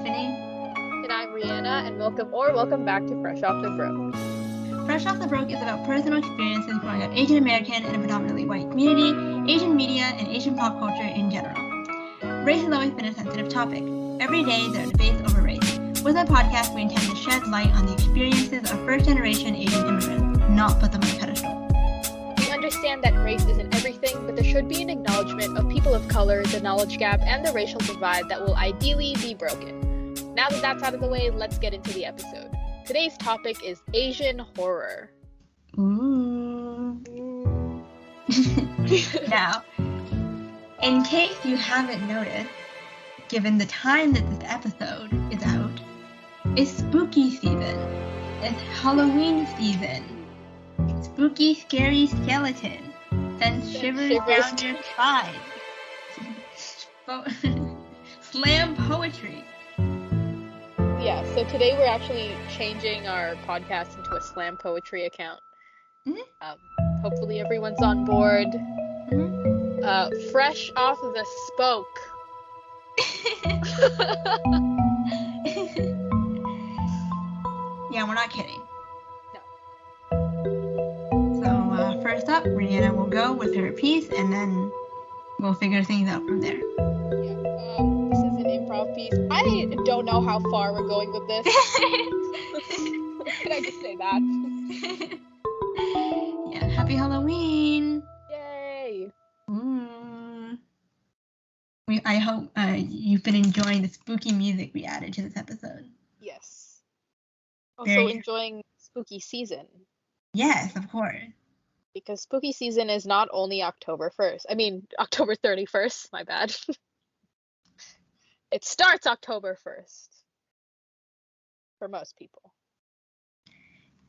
Tiffany. And I'm Rihanna, and welcome back to Fresh Off the Broke. Fresh Off the Broke is about personal experiences growing up Asian American in a predominantly white community, Asian media, and Asian pop culture in general. Race has always been a sensitive topic. Every day there are debates over race. With our podcast, we intend to shed light on the experiences of first-generation Asian immigrants, not put them on a pedestal. We understand that race isn't everything, but there should be an acknowledgement of people of color, the knowledge gap, and the racial divide that will ideally be broken. Now that that's out of the way, let's get into the episode. Today's topic is Asian horror. Ooh. Now, in case you haven't noticed, given the time that this episode is out, it's spooky season. It's Halloween season. Spooky, scary skeleton sends shivers down your spine. Slam poetry. Yeah, so today we're actually changing our podcast into a slam poetry account. Mm-hmm. Hopefully everyone's on board. Mm-hmm. Fresh off the spoke. Yeah, we're not kidding. No. So first up, Rihanna will go with her piece, and then we'll figure things out from there. Yeah. This is an improv piece. I don't know how far we're going with this. Can I just say that? Yeah, happy Halloween! Yay! I hope you've been enjoying the spooky music we added to this episode. Yes. Also Very- enjoying spooky season. Yes, of course. Because spooky season is not only October 1st. I mean, October 31st, my bad. It starts October 1st. For most people.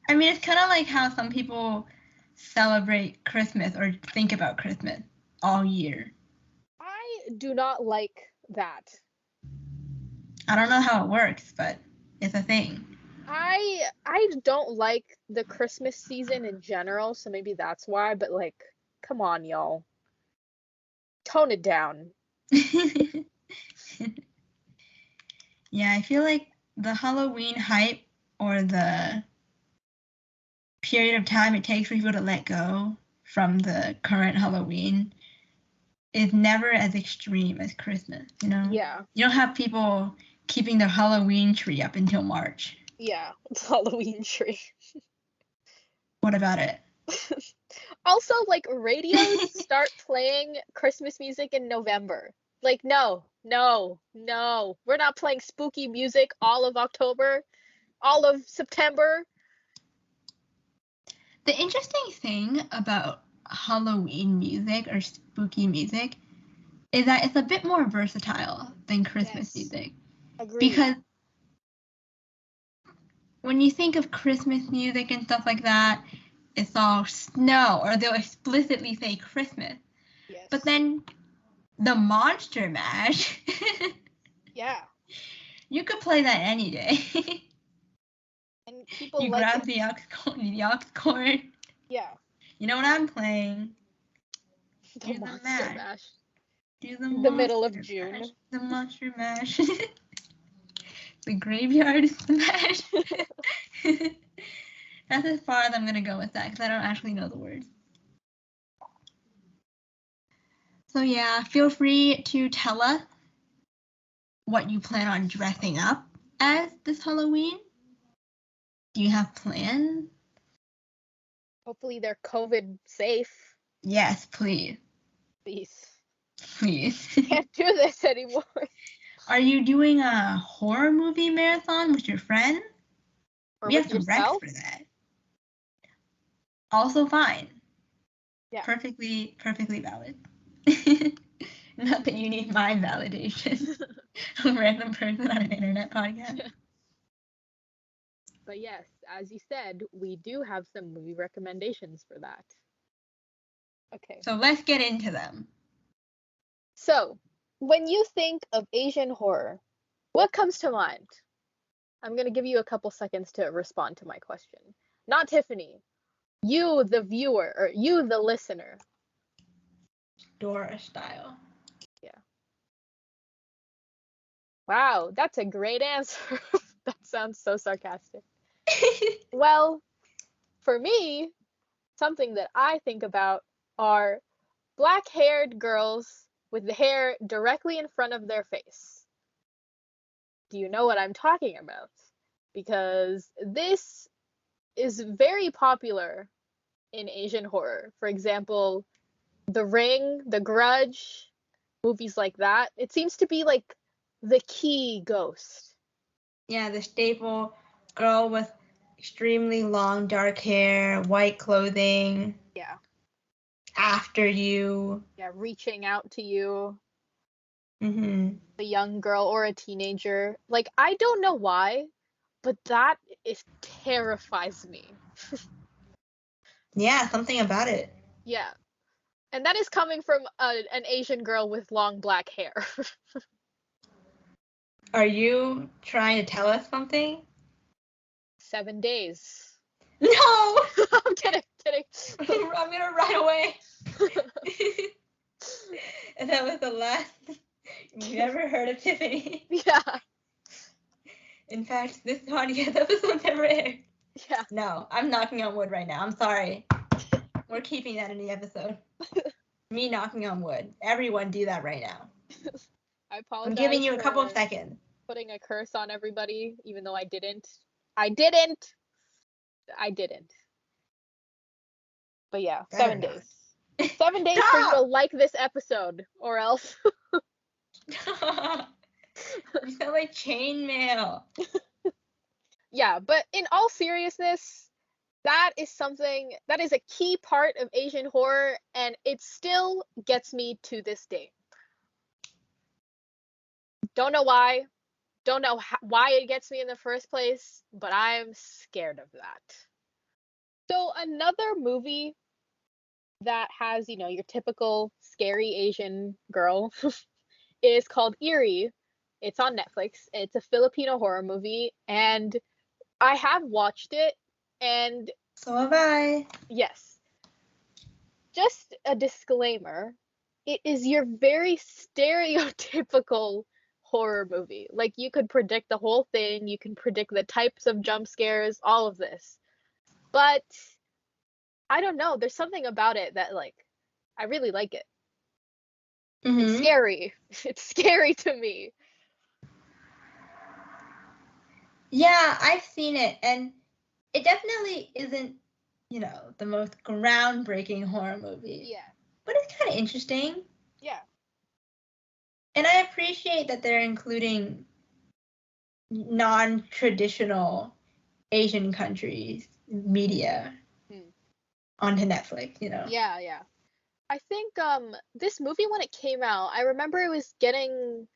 I mean, it's kind of like how some people celebrate Christmas or think about Christmas all year. I do not like that. I don't know how it works, but it's a thing. I don't like the Christmas season in general, so maybe that's why, but like, come on, y'all. Tone it down. Yeah, I feel like the Halloween hype or the period of time it takes for people to let go from the current Halloween is never as extreme as Christmas, you know? Yeah. You don't have people keeping their Halloween tree up until March. Yeah, it's Halloween tree. What about it? Also, like, radios start playing Christmas music in November. Like, no. We're not playing spooky music all of October, all of September. The interesting thing about Halloween music or spooky music is that it's a bit more versatile than Christmas music. Agreed. Because when you think of Christmas music and stuff like that, it's all snow, or they'll explicitly say Christmas. Yes. But then the Monster Mash, yeah. you could play that any day. And people you like grab it. the aux cord. Yeah. You know what I'm playing? The Do the Monster mash. Mash. Do the middle of Monster June. Mash. The Monster Mash. The graveyard smash. That's as far as I'm going to go with that because I don't actually know the words. So yeah, feel free to tell us what you plan on dressing up as this Halloween. Do you have plans? Hopefully they're COVID safe. Yes, please. Please. Can't do this anymore. Are you doing a horror movie marathon with your friends? Or we with have some recs yourself? for that. Also fine. Yeah. Perfectly valid. Not that you need my validation. A random person on an internet podcast. But yes, as you said, we do have some movie recommendations for that. Okay. So let's get into them. So, when you think of Asian horror, what comes to mind? I'm going to give you a couple seconds to respond to my question. Not Tiffany. You, the viewer, or you, the listener. Dora style. Yeah. Wow, that's a great answer. That sounds so sarcastic. Well, for me, something that I think about are black-haired girls with the hair directly in front of their face. Do you know what I'm talking about? Because this is very popular in Asian horror. For example, The Ring, The Grudge, movies like that. It seems to be like the key ghost. Yeah, the staple girl with extremely long dark hair, white clothing, Yeah. after you. Yeah, reaching out to you, Mm-hmm. a young girl or a teenager. Like, I don't know why, but that is terrifies me. Yeah, something about it. Yeah. And that is coming from an Asian girl with long black hair. Are you trying to tell us something? 7 days. No! I'm kidding, kidding. I'm gonna run away. And that was the last we ever heard of Tiffany. Yeah, In fact, this podcast episode never aired. yeah. No, I'm knocking on wood right now. I'm sorry. We're keeping that in the episode. Me knocking on wood. Everyone do that right now. I apologize. I'm giving you a couple of for seconds. putting a curse on everybody, even though I didn't. I didn't. I didn't. But yeah, Better 7 days. not. 7 days for you to like this episode, or else. You sound like chainmail. Yeah, but in all seriousness, that is something that is a key part of Asian horror, and it still gets me to this day. Don't know why, don't know why it gets me in the first place, but I'm scared of that. So another movie that has, your typical scary Asian girl is called Eerie. It's on Netflix. It's a Filipino horror movie, and I have watched it, and So have I. yes, just a disclaimer, it is your very stereotypical horror movie. Like, you could predict the whole thing, you can predict the types of jump scares, all of this. But I don't know, there's something about it that, like, I really like it. It's scary. It's scary to me. Yeah, I've seen it, and it definitely isn't, the most groundbreaking horror movie. Yeah. But it's kind of interesting. Yeah. And I appreciate that they're including non-traditional Asian countries media onto Netflix, Yeah, yeah. I think this movie, when it came out, I remember it was getting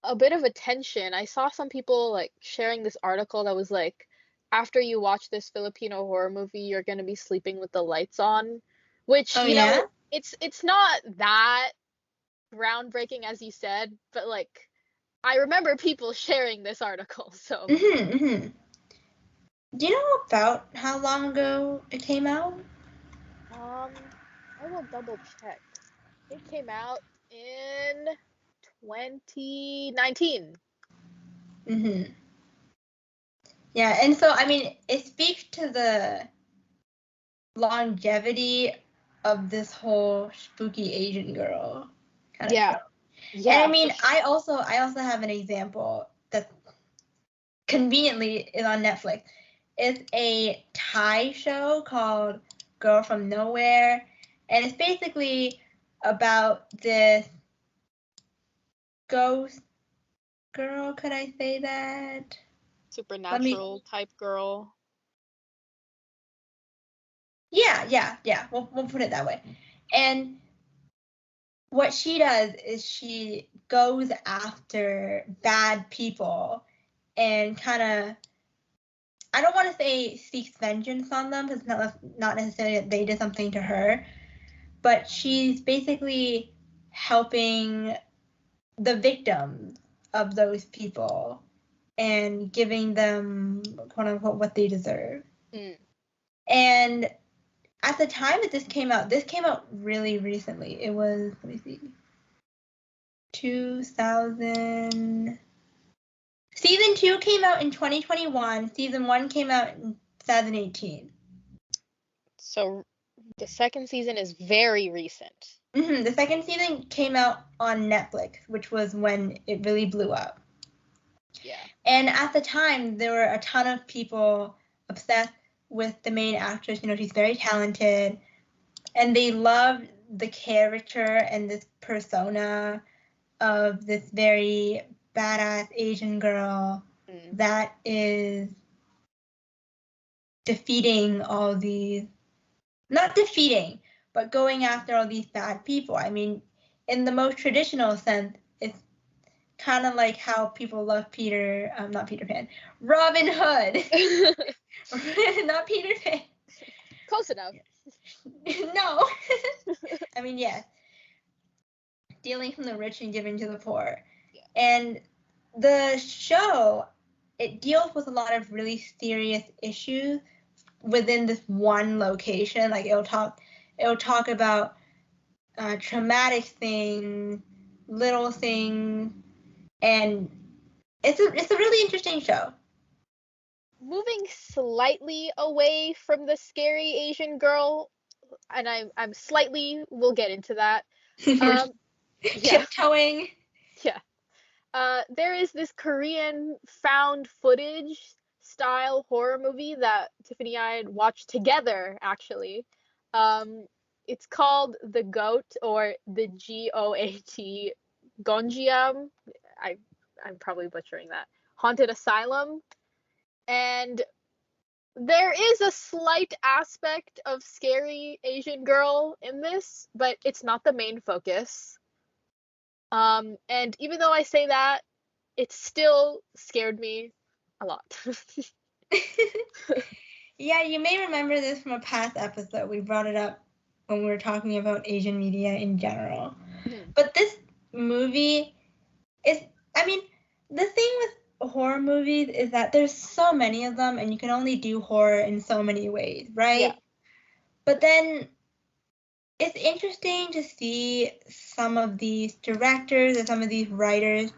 a bit of attention. I saw some people like sharing this article that was like, after you watch this Filipino horror movie, you're gonna be sleeping with the lights on, which, Oh, yeah? It's not that groundbreaking as you said, but like I remember people sharing this article, so. Do you know about how long ago it came out? I will double check. It came out in 2019. Yeah, and so, I mean, it speaks to the longevity of this whole spooky Asian girl kind of show. Yeah. And I mean, I also have an example that conveniently is on Netflix. It's a Thai show called Girl from Nowhere, and it's basically about this ghost girl, could I say that? Supernatural type girl. Yeah. We'll put it that way. And what she does is she goes after bad people and kind of, I don't want to say seeks vengeance on them, because it's not necessarily that they did something to her, but she's basically helping the victims of those people and giving them, quote unquote, what they deserve. And at the time that this came out really recently. It was, let me see, 2000. Season 2 came out in 2021. Season 1 came out in 2018. So the second season is very recent. The second season came out on Netflix, which was when it really blew up. Yeah. And at the time, there were a ton of people obsessed with the main actress. You know, she's very talented. And they loved the character and this persona of this very badass Asian girl that is defeating all these, not defeating, but going after all these bad people. I mean, in the most traditional sense, it's kind of like how people love Robin Hood. Not Peter Pan. Close enough. No. I mean, yes. Stealing from the rich and giving to the poor. Yeah. And the show, it deals with a lot of really serious issues within this one location. Like it'll talk about traumatic things, little things, and it's a really interesting show. Moving slightly away from the scary Asian girl, and I'm slightly, we'll get into that. Yeah. Tiptoeing. Yeah. There is this Korean found footage style horror movie that Tiffany and I had watched together, actually. It's called The Goat, or the GOAT, Gonjiam. I'm probably butchering that. Haunted Asylum. And there is a slight aspect of scary Asian girl in this, but it's not the main focus. And even though I say that, it still scared me a lot. Yeah, you may remember this from a past episode. We brought it up when we were talking about Asian media in general. Mm-hmm. But this movie is, I mean, the thing with horror movies is that there's so many of them and you can only do horror in so many ways, right? Yeah. But then it's interesting to see some of these directors or some of these writers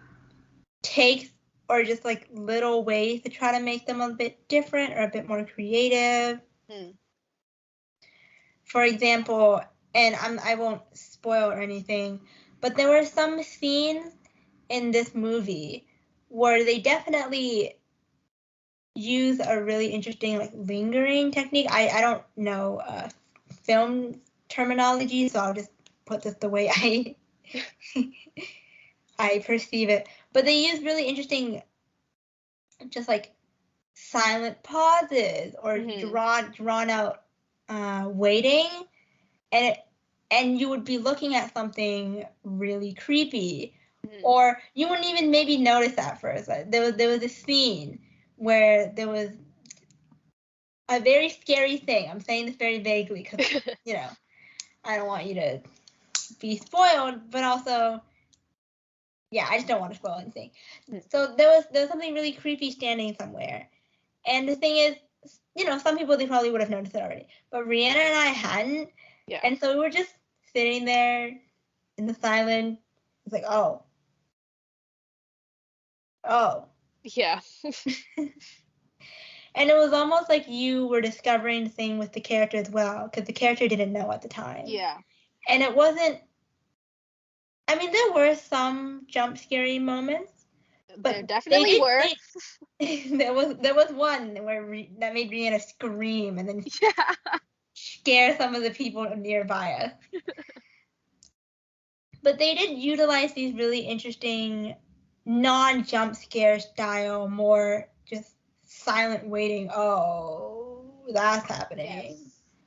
take or just like little ways to try to make them a bit different or a bit more creative. For example, and I won't spoil or anything, but there were some scenes in this movie where they definitely use a really interesting like lingering technique. I don't know film terminology, so I'll just put this the way I perceive it. But they use really interesting, just like silent pauses or drawn out waiting, and you would be looking at something really creepy, or you wouldn't even maybe notice at first. There was a scene where there was a very scary thing. I'm saying this very vaguely because you know I don't want you to be spoiled, but also, yeah, I just don't want to spoil anything. So there was something really creepy standing somewhere, and the thing is, you know, some people, they probably would have noticed it already, but Rihanna and I hadn't. Yeah. And so we were just sitting there in the silence. It's like, oh. Yeah. And it was almost like you were discovering the thing with the character as well, because the character didn't know at the time. Yeah. And it wasn't, I mean, there were some jump scary moments. But there definitely were. There was one that made Rihanna scream and then scare some of the people nearby us. But they did utilize these really interesting non-jump scare style, more just silent waiting. Oh, that's happening.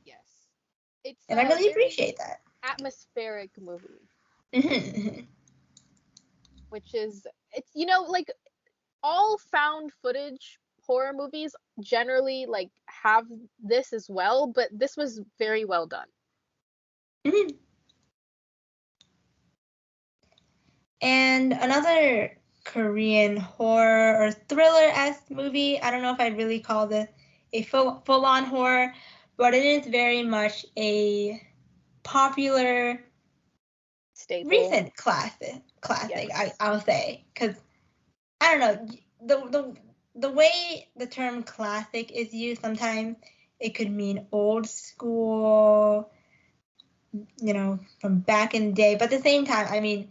Yes. And I really appreciate that. Atmospheric movie. Which is, it's, you know, like all found footage horror movies generally like have this as well, but this was very well done. And another Korean horror or thriller-esque movie, I don't know if I'd really call this a full-on horror, but it is very much a popular staple, recent classic. Yes. I'll say, because I don't know, the way the term classic is used, sometimes it could mean old school, from back in the day. But at the same time, I mean,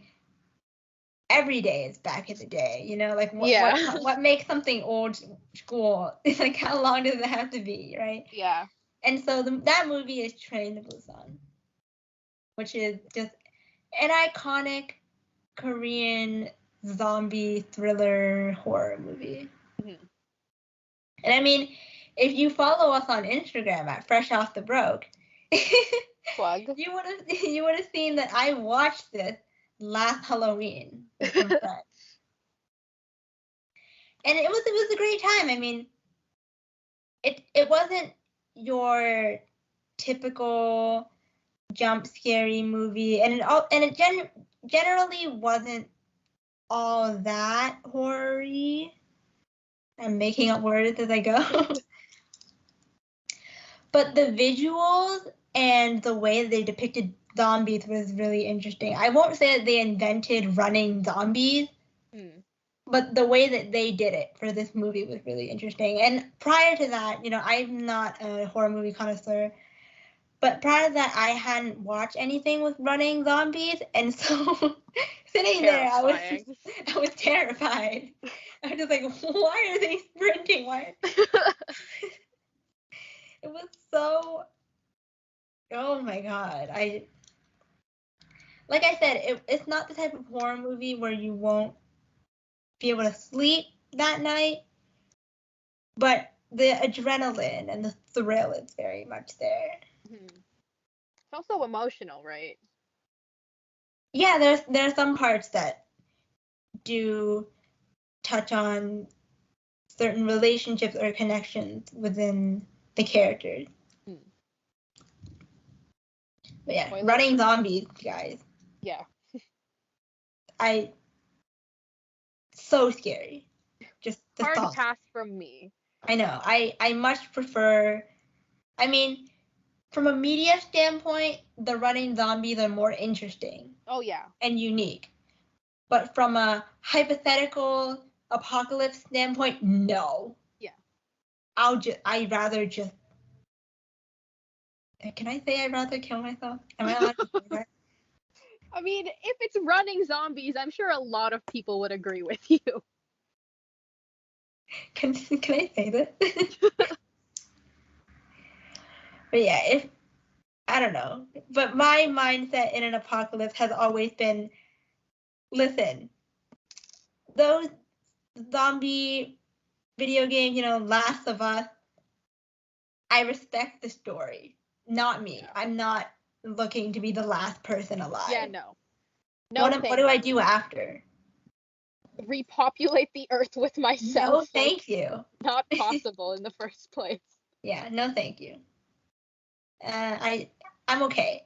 every day is back in the day, like what makes something old school? Like, how long does it have to be, right? Yeah. And so that movie is Train to Busan, which is just an iconic Korean zombie thriller horror movie. Mm-hmm. And I mean, if you follow us on Instagram at Fresh Off the Broke, plug, you would have seen that I watched this last Halloween with some friends. And it was a great time. I mean, it wasn't your typical jump scary movie, and it generally wasn't all that horror-y. I'm making up words as I go. But the visuals and the way they depicted zombies was really interesting. I won't say that they invented running zombies, but the way that they did it for this movie was really interesting. And prior to that, I'm not a horror movie connoisseur, but prior to that, I hadn't watched anything with running zombies, and so sitting there, I was terrified. I was just like, why are they sprinting? Why? It was so. Oh my god! Like I said, it's not the type of horror movie where you won't be able to sleep that night, but the adrenaline and the thrill is very much there. It's also emotional, right? Yeah, there's some parts that do touch on certain relationships or connections within the characters. But yeah, spoilers. Running zombies, guys. Yeah. So scary. Just the hard thought. Pass from me. I know. I much prefer. I mean, from a media standpoint, the running zombies are more interesting. Oh yeah. And unique. But from a hypothetical apocalypse standpoint, no. Yeah. I'd rather just. Can I say I'd rather kill myself? Am I allowed to say that? I mean, if it's running zombies, I'm sure a lot of people would agree with you. Can I say this? But yeah, I don't know. But my mindset in an apocalypse has always been, listen, those zombie video games, Last of Us, I respect the story, not me. Yeah. I'm not looking to be the last person alive. Yeah, no. What do I do after? Repopulate the earth with myself. No, thank you. Not possible in the first place. Yeah, no, thank you. I'm okay.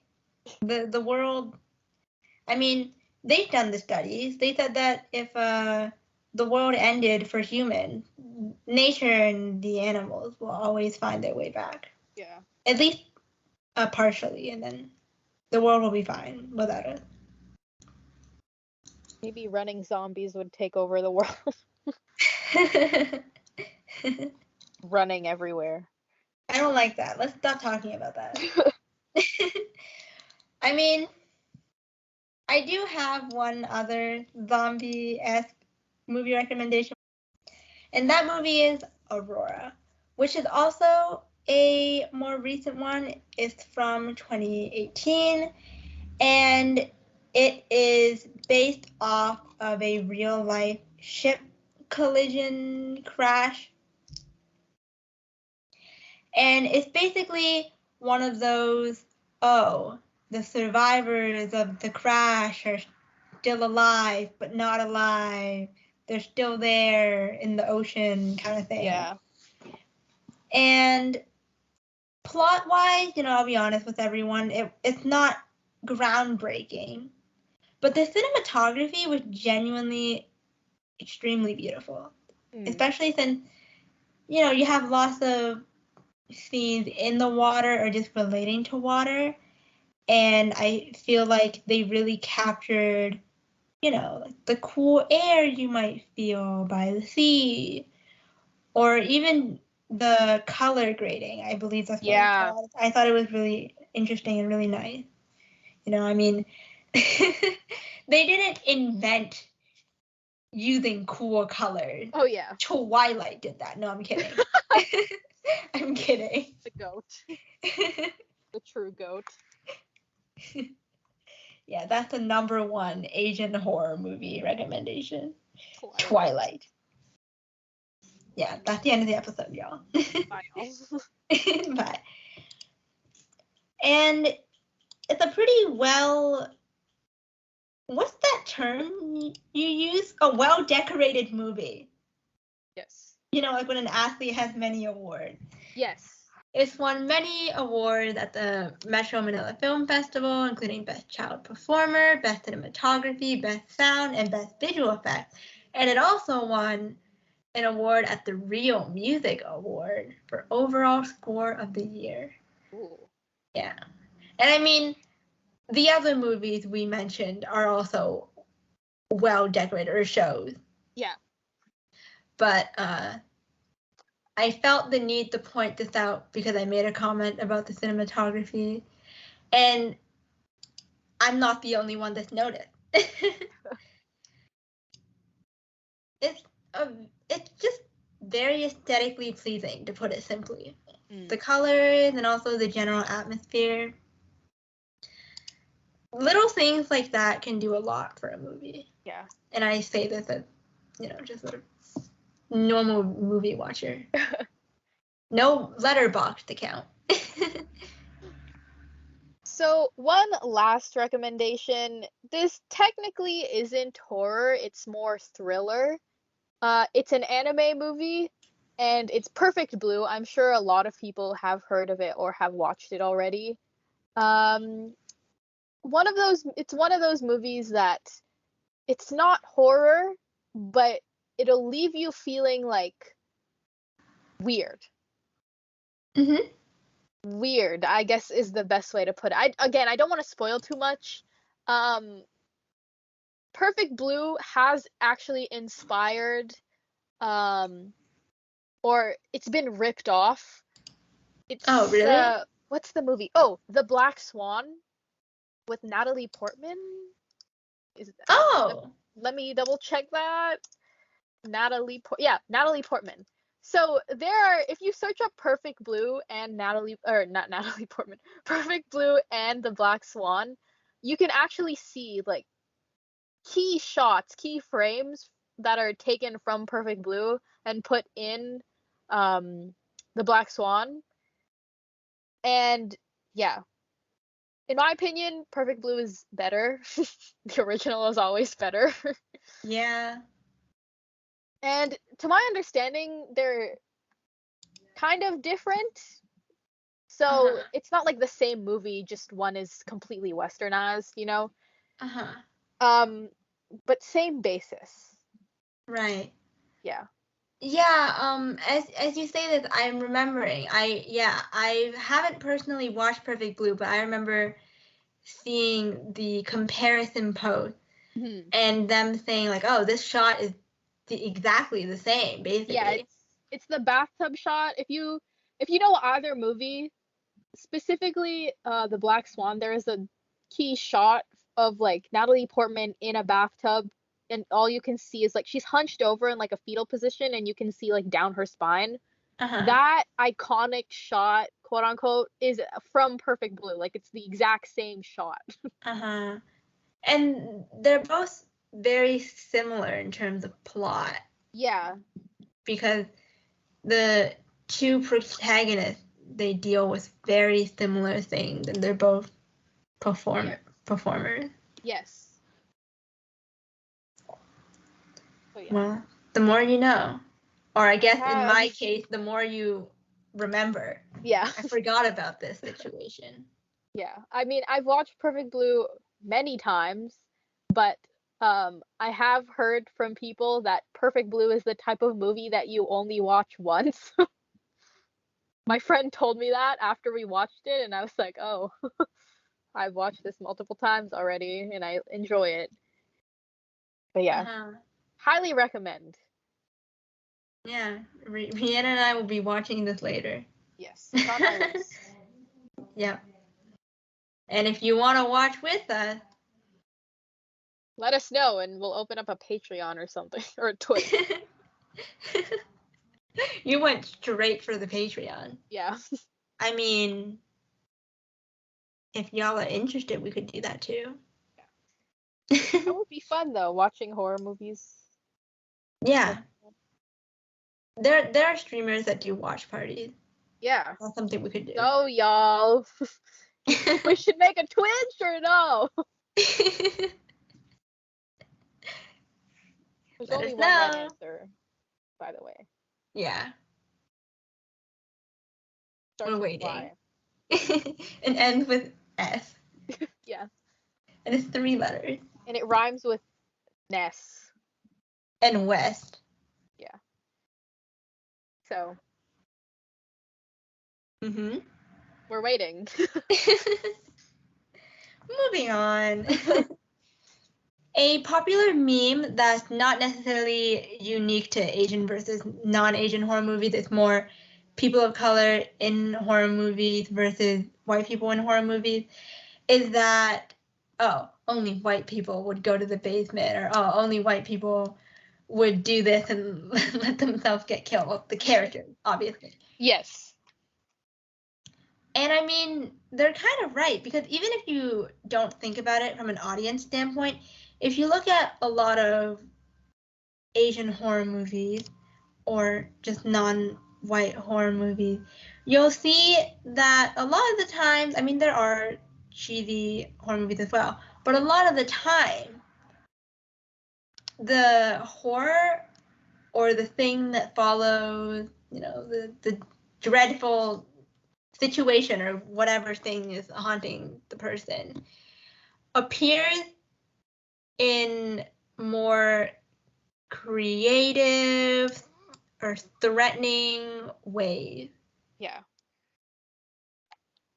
The world. I mean, they've done the studies. They said that if the world ended for humans, nature and the animals will always find their way back. Yeah. At least partially, and then the world will be fine without us. Maybe running zombies would take over the world. Running everywhere. I don't like that. Let's stop talking about that. I mean, I do have one other zombie-esque movie recommendation. And that movie is Aurora, which is also a more recent one. It's from 2018. And it is based off of a real-life ship collision crash. And it's basically one of those, the survivors of the crash are still alive, but not alive. They're still there in the ocean kind of thing. Yeah. And plot-wise, I'll be honest with everyone, it's not groundbreaking. But the cinematography was genuinely extremely beautiful. Especially since, you have lots of scenes in the water or just relating to water. And I feel like they really captured like the cool air you might feel by the sea, or even the color grading. I believe that's what it's called. I thought it was really interesting and really nice. I mean, they didn't invent using cool colors. Oh yeah. Twilight did that. No, I'm kidding. I'm kidding. The goat. The true goat. Yeah, that's the number 1 Asian horror movie recommendation. Twilight. Yeah, that's the end of the episode, y'all. Bye, y'all. Bye. And it's a pretty what's that term you use? A well-decorated movie. Yes. Like when an athlete has many awards. Yes. It's won many awards at the Metro Manila Film Festival, including Best Child Performer, Best Cinematography, Best Sound, and Best Visual Effects. And it also won an award at the Rio Music Award for Overall Score of the Year. Ooh. Yeah. And I mean, the other movies we mentioned are also well decorated, or shows. Yeah. But I felt the need to point this out because I made a comment about the cinematography, and I'm not the only one that's noticed. It's just very aesthetically pleasing, to put it simply. The colors and also the general atmosphere. Little things like that can do a lot for a movie. Yeah. And I say this as, just a normal movie watcher. No Letterboxd account. So one last recommendation. This technically isn't horror, it's more thriller. It's an anime movie, and it's Perfect Blue. I'm sure a lot of people have heard of it or have watched it already. It's one of those movies that it's not horror, but it'll leave you feeling like weird. Mm-hmm. Weird, I guess, is the best way to put it. I don't want to spoil too much. Perfect Blue has actually inspired, or it's been ripped off. Oh, really? What's the movie? Oh, The Black Swan with Natalie Portman. Let me double check that. Natalie Portman. So if you search up Perfect Blue and not Natalie Portman, Perfect Blue and The Black Swan, you can actually see like key shots, key frames that are taken from Perfect Blue and put in The Black Swan. And yeah, in my opinion, Perfect Blue is better. The original is always better. Yeah. And to my understanding, they're kind of different. So it's not like the same movie, just one is completely westernized, But same basis. Right. Yeah. Yeah, as you say this, I'm remembering. I haven't personally watched Perfect Blue, but I remember seeing the comparison post and them saying like, "Oh, this shot is exactly the same, basically." Yeah, it's the bathtub shot. If you know either movie, specifically The Black Swan, there is a key shot of like Natalie Portman in a bathtub, and all you can see is like she's hunched over in like a fetal position, and you can see like down her spine. That iconic shot, quote unquote, is from Perfect Blue. Like it's the exact same shot. And they're both very similar in terms of plot. Yeah. Because the two protagonists, they deal with very similar things, and they're both performers. Yes. So, yeah. Well, the more you know. Or I guess in my case, the more you remember. Yeah. I forgot about this situation. Yeah. I mean, I've watched Perfect Blue many times, but I have heard from people that Perfect Blue is the type of movie that you only watch once. My friend told me that after we watched it, and I was like, oh, I've watched this multiple times already, and I enjoy it. But yeah, Uh-huh. highly recommend. Yeah, Rhiannon and I will be watching this later. Yes, it's on our list. Yep. And if you want to watch with us, Let us know and we'll open up a Patreon or something, or a Twitch. you went straight for the Patreon. Yeah. I mean, if y'all are interested, we could do that too. That would be fun though, watching horror movies. Yeah. There are streamers that do watch parties. Yeah. That's something we could do. So y'all, you think we should make a Twitch or no? There's Let only us one right know. answer, by the way. Yeah. Starts We're with waiting. Y. It ends with S. Yeah. And it's 3 letters. And it rhymes with Ness. And West. Yeah. So. We're waiting. Moving on. A popular meme that's not necessarily unique to Asian versus non-Asian horror movies. It's more people of color in horror movies versus white people in horror movies. Is that, oh, only white people would go to the basement, or oh, only white people would do this and let themselves get killed. Well, the characters, obviously. Yes. And I mean, they're kind of right, because even if you don't think about it from an audience standpoint, if you look at a lot of Asian horror movies or just non-white horror movies, you'll see that a lot of the times, I mean, there are cheesy horror movies as well, but a lot of the time, the horror or the thing that follows, the dreadful situation or whatever thing is haunting the person appears in more creative or threatening ways. Yeah.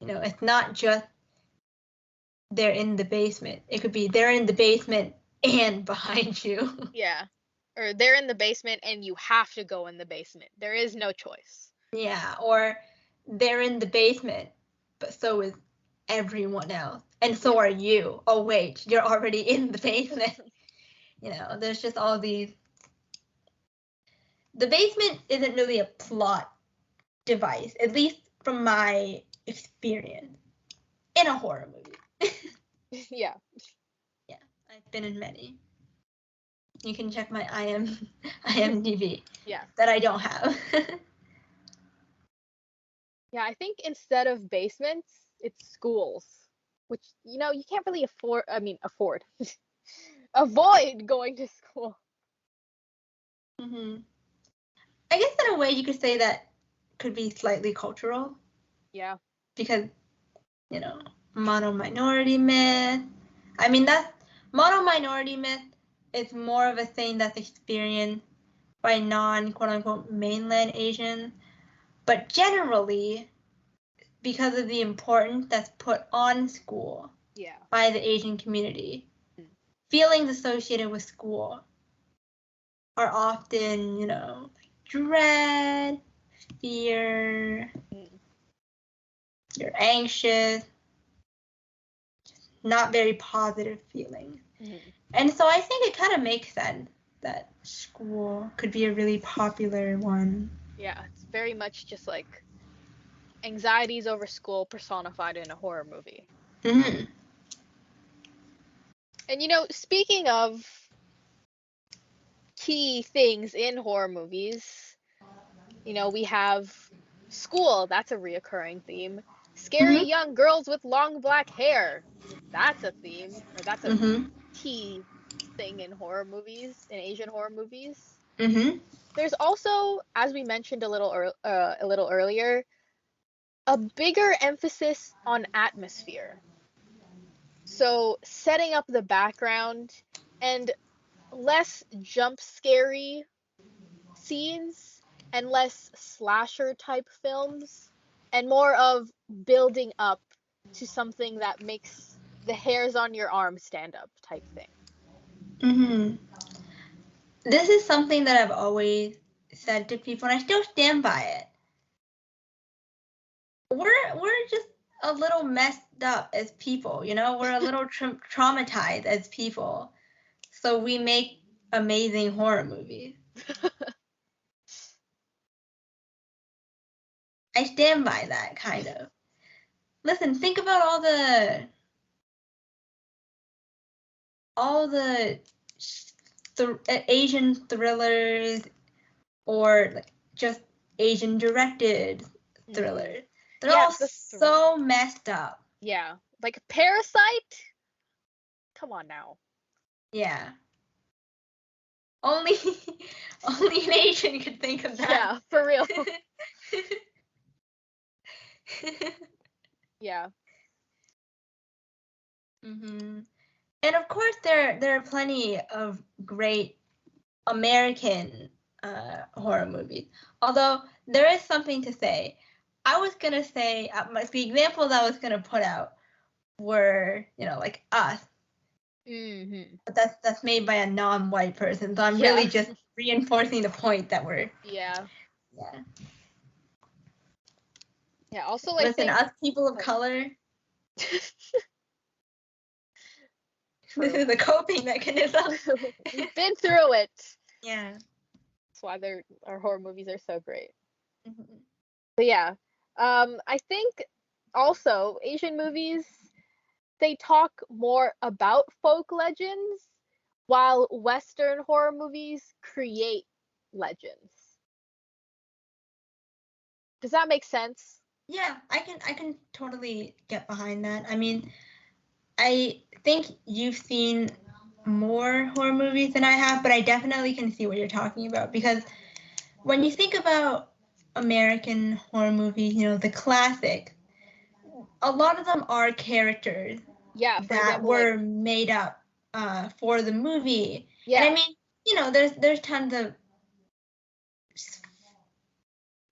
It's not just they're in the basement. It could be they're in the basement and behind you. Yeah. Or they're in the basement and you have to go in the basement. There is no choice. Yeah, or they're in the basement, but so is everyone else. And so are you. Oh, wait, you're already in the basement. There's just all these. The basement isn't really a plot device, at least from my experience in a horror movie. Yeah. Yeah, I've been in many. You can check my IMDb. Yeah. That I don't have. Yeah, I think instead of basements, it's schools, which, you can't really afford, avoid going to school. I guess in a way you could say that could be slightly cultural. Yeah. Because, mono-minority myth. I mean, that's mono-minority myth is more of a thing that's experienced by non-quote-unquote mainland Asians. But generally, because of the importance that's put on school by the Asian community, feelings associated with school are often, dread, fear, you're anxious, not very positive feelings. And so I think it kind of makes sense that school could be a really popular one. Yeah, it's very much just like anxieties over school personified in a horror movie. And speaking of key things in horror movies, we have school, that's a reoccurring theme. Scary young girls with long black hair, that's a theme, or that's a key thing in horror movies, in Asian horror movies. There's also, as we mentioned a little earlier, a bigger emphasis on atmosphere. So setting up the background and less jump scary scenes and less slasher type films and more of building up to something that makes the hairs on your arm stand up type thing. Mm-hmm. This is something that I've always said to people, and I still stand by it. We're just a little messed up as people, you know? We're a little traumatized as people. So we make amazing horror movies. I stand by that, kind of. Listen, think about all the Asian thrillers or like just Asian directed thrillers. They're all so messed up. Yeah. Like Parasite? Come on now. Yeah. Only an Asian could think of that. Yeah, for real. Yeah. Mm-hmm. And of course, there are plenty of great American horror movies. Although there is something to say. I was gonna say the examples I was gonna put out were, you know, like Us. Mm-hmm. But that's made by a non-white person, so I'm really just reinforcing the point that we're. Yeah. Yeah. Yeah. Also, listen, us people of color. This is a coping mechanism. We've been through it. Yeah. That's why our horror movies are so great. Mm-hmm. But yeah, I think also Asian movies, they talk more about folk legends, while Western horror movies create legends. Does that make sense? Yeah, I can totally get behind that. I mean, I think you've seen more horror movies than I have, but I definitely can see what you're talking about, because when you think about American horror movies, you know, the classics, a lot of them are characters that were made up for the movie. Yeah. And I mean, you know, there's tons of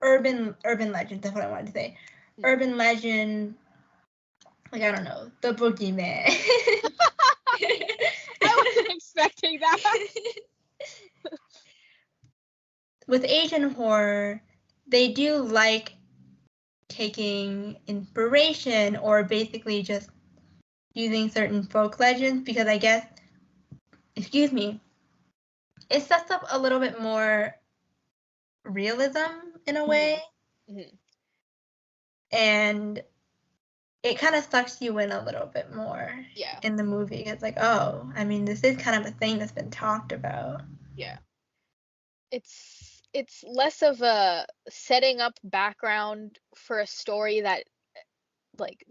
urban legends. That's what I wanted to say. Urban legend, like, I don't know, the Boogeyman. I wasn't expecting that. With Asian horror, they do like taking inspiration or basically just using certain folk legends, because I guess, excuse me, it sets up a little bit more realism in a way. Mm-hmm. And it kind of sucks you in a little bit more in the movie. It's like, oh, I mean, this is kind of a thing that's been talked about. Yeah. It's less of a setting up background for a story that like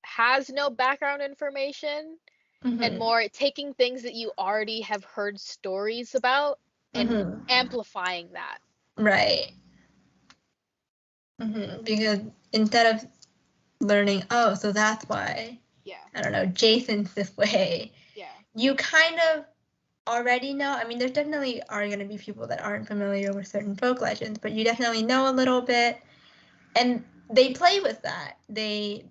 has no background information, and more taking things that you already have heard stories about and amplifying that. Right. Because instead of learning, oh, so that's why, I don't know, Jason's this way, you kind of already know. I mean, there definitely are going to be people that aren't familiar with certain folk legends, but you definitely know a little bit, and they play with that. They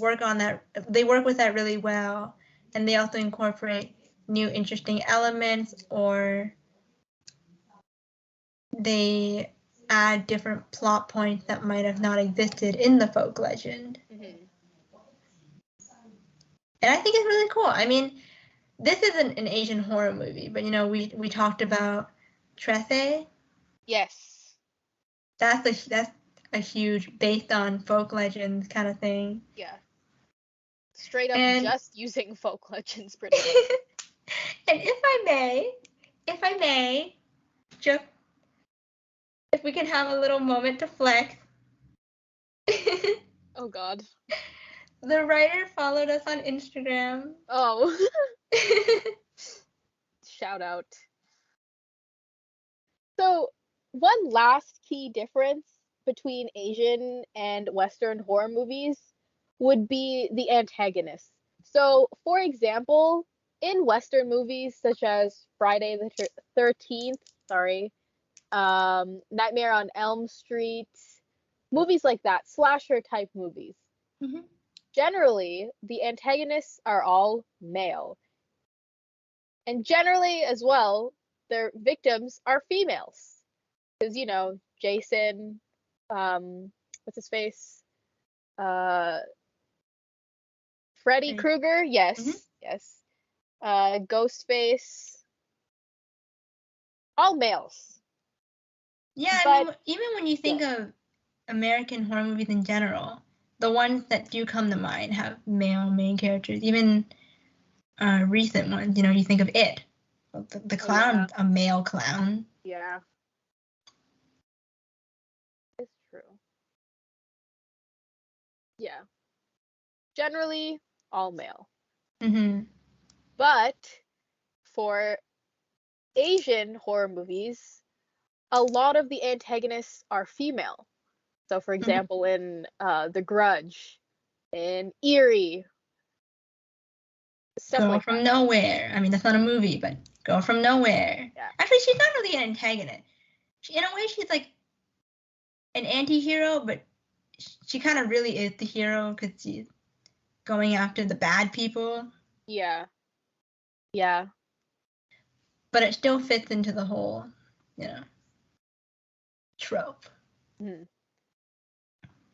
work on that. They work with that really well, and they also incorporate new interesting elements, or they add different plot points that might have not existed in the folk legend. And I think it's really cool. I mean, this isn't an Asian horror movie, but, you know, we talked about Trece. Yes. That's a huge, based on folk legends kind of thing. Yeah. Straight up just using folk legends pretty much. And if I may, just if we can have a little moment to flex. Oh God. The writer followed us on Instagram. Oh. Shout out. So, one last key difference between Asian and Western horror movies would be the antagonist. So, for example, in Western movies such as Friday the 13th, Nightmare on Elm Street, movies like that, slasher type movies. Generally, the antagonists are all male. And generally, as well, their victims are females. Because, Jason, what's his face? Uh, Freddy Right. Krueger, Hmm. yes, yes. Ghostface, all males. Yeah, I But mean, even when you yeah, think of American horror movies in general, the ones that do come to mind have male main characters. Even recent ones, you think of It, the oh yeah, clown, a male clown. yeah, it's true. Yeah, generally all male. Hmm. But for Asian horror movies, a lot of the antagonists are female. So, for Hmm. example, in The Grudge, in Eerie, stuff Girl like from that. Nowhere. I mean, that's not a movie, but Girl from Nowhere. Yeah, Actually, she's not really an antagonist. In a way, she's like an anti-hero, but she kind of really is the hero because she's going after the bad people. yeah, yeah. But it still fits into the whole, you know, trope. Mhm.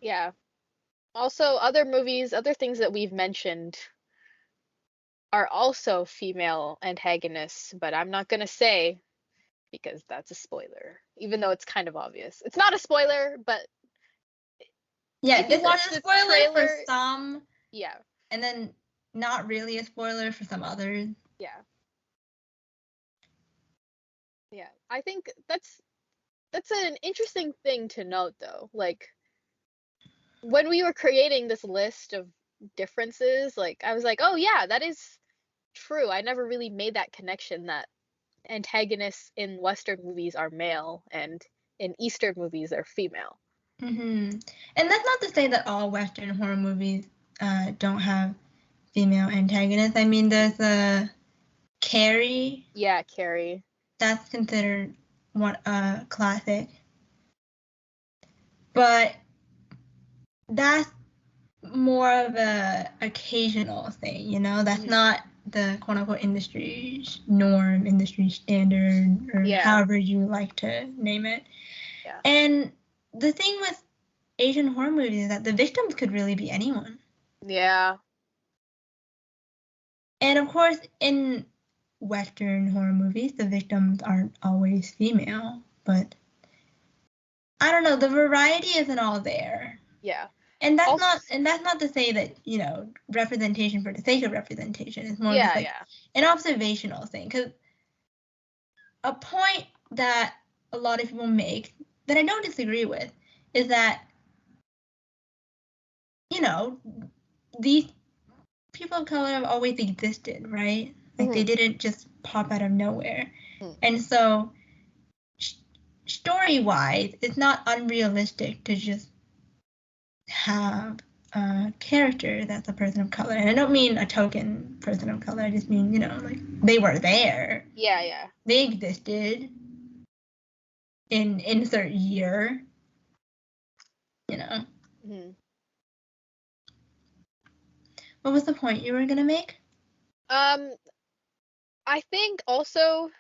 Yeah. Also, other movies, other things that we've mentioned are also female antagonists, but I'm not gonna say because that's a spoiler, even though it's kind of obvious. It's not a spoiler, but Yeah, if you this is watch a the spoiler for trailer, some, yeah, and then not really a spoiler for some others. yeah, yeah. I think that's an interesting thing to note though. Like when we were creating this list of differences, like I was like, "Oh yeah, that is true." I never really made that connection that antagonists in Western movies are male and in Eastern movies they're female. Hmm. And that's not to say that all Western horror movies don't have female antagonists. I mean, there's a Carrie, Yeah, Carrie. that's considered one classic, but that's more of a occasional thing, That's Mhm. not the quote unquote industry norm, industry standard, or Yeah, however you like to name it. yeah. And the thing with Asian horror movies is that the victims could really be anyone. Yeah. And of course, in Western horror movies, the victims aren't always female, but I don't know, the variety isn't all there. Yeah. And that's Also, not and that's not to say that, representation for the sake of representation. It's more just yeah, like yeah. an observational thing. Because a point that a lot of people make that I don't disagree with is that, you know, these people of color have always existed, right? Like they Hmm. didn't just pop out of nowhere. Hmm. And so story-wise, it's not unrealistic to just have a character that's a person of color. And I don't mean a token person of color. I just mean, like they were there. Yeah, yeah. They existed in insert year, you know. Hmm. What was the point you were gonna make? Um, I think also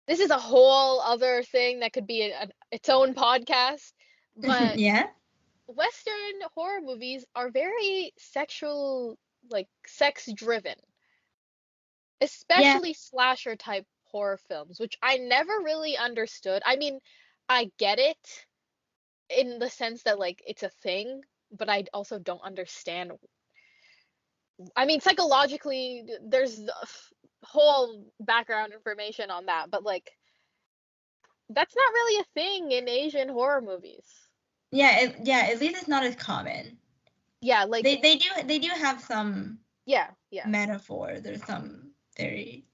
this is a whole other thing that could be its own podcast, but Yeah. Western horror movies are very sexual, like sex driven, Yeah. especially slasher type horror films, which I never really understood. I mean, I get it in the sense that like it's a thing, but I also don't understand. I mean, psychologically, there's whole background information on that, but like that's not really a thing in Asian horror movies. Yeah, at least it's not as common. Yeah, They like they do have some yeah, yeah. metaphors or some very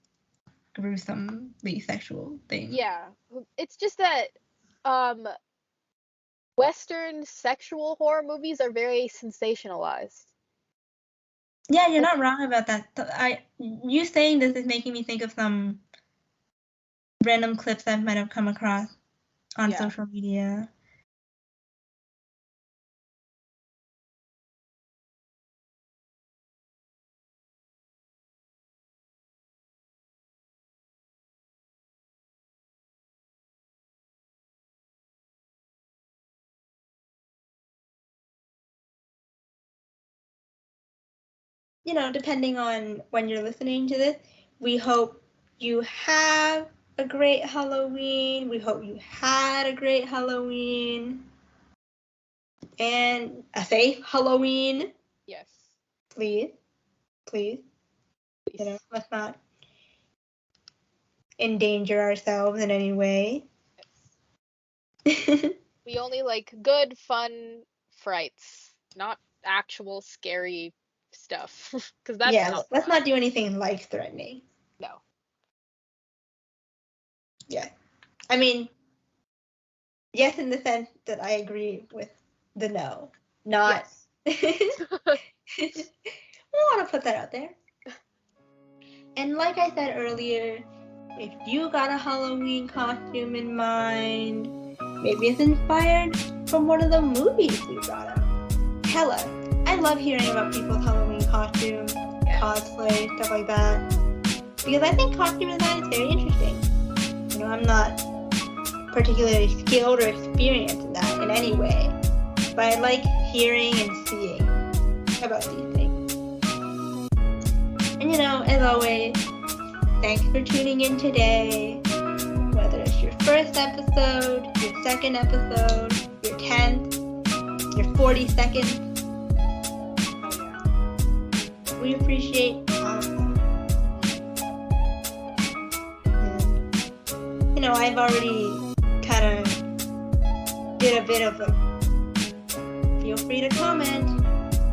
gruesomely sexual things. Yeah. It's just that um Western sexual horror movies are very sensationalized. Yeah, you're Like, not wrong about that. You saying this is making me think of some random clips I might have come across on yeah. social media. depending on when you're listening to this, we hope you have a great Halloween. We hope you had a great Halloween. And a safe Halloween. Yes. Please. Let's not endanger ourselves in any way. Yes. We only like good, fun frights, not actual scary stuff. Because that's let's not do anything life-threatening. No. Yeah. I mean, yes, in the sense that I agree with the no. Not. Yes. We want to put that out there. And like I said earlier, if you got a Halloween costume in mind, maybe it's inspired from one of the movies we brought up. Tell us. I love hearing about people's Halloween costumes, cosplay, stuff like that. Because I think costume design is very interesting. I'm not particularly skilled or experienced in that in any way. But I like hearing and seeing about these things. And as always, thanks for tuning in today. Whether it's your first episode, your second episode, your 10th, your 42nd. We appreciate all of them. And, I've already kind of did a bit of feel free to comment.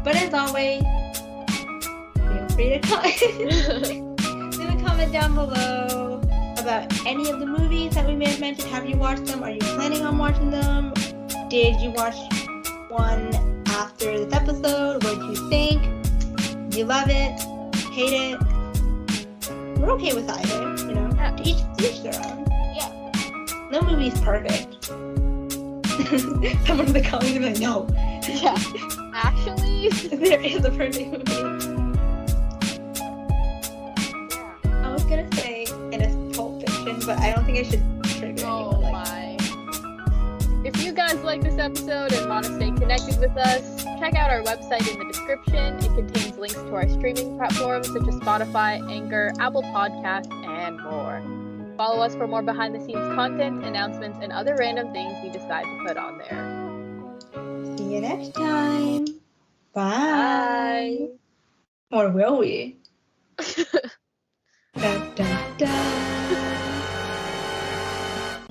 But as always, feel free to comment. Leave a comment down below about any of the movies that we may have mentioned. Have you watched them? Are you planning on watching them? Did you watch one after this episode? What did you think? Do you love it? Hate it? We're okay with either, To each their own. Yeah. No movie's perfect. Someone in the comments will be like, no. Yeah. Actually, there is a perfect movie. Yeah. I was gonna say it is Pulp Fiction, but I don't think I should trigger anyone like that. If you guys like this episode and want to stay connected with us, check out our website in the description. It contains links to our streaming platforms such as Spotify, Anchor, Apple Podcasts, and more. Follow us for more behind-the-scenes content, announcements, and other random things we decide to put on there. See you next time. Bye. Or will we?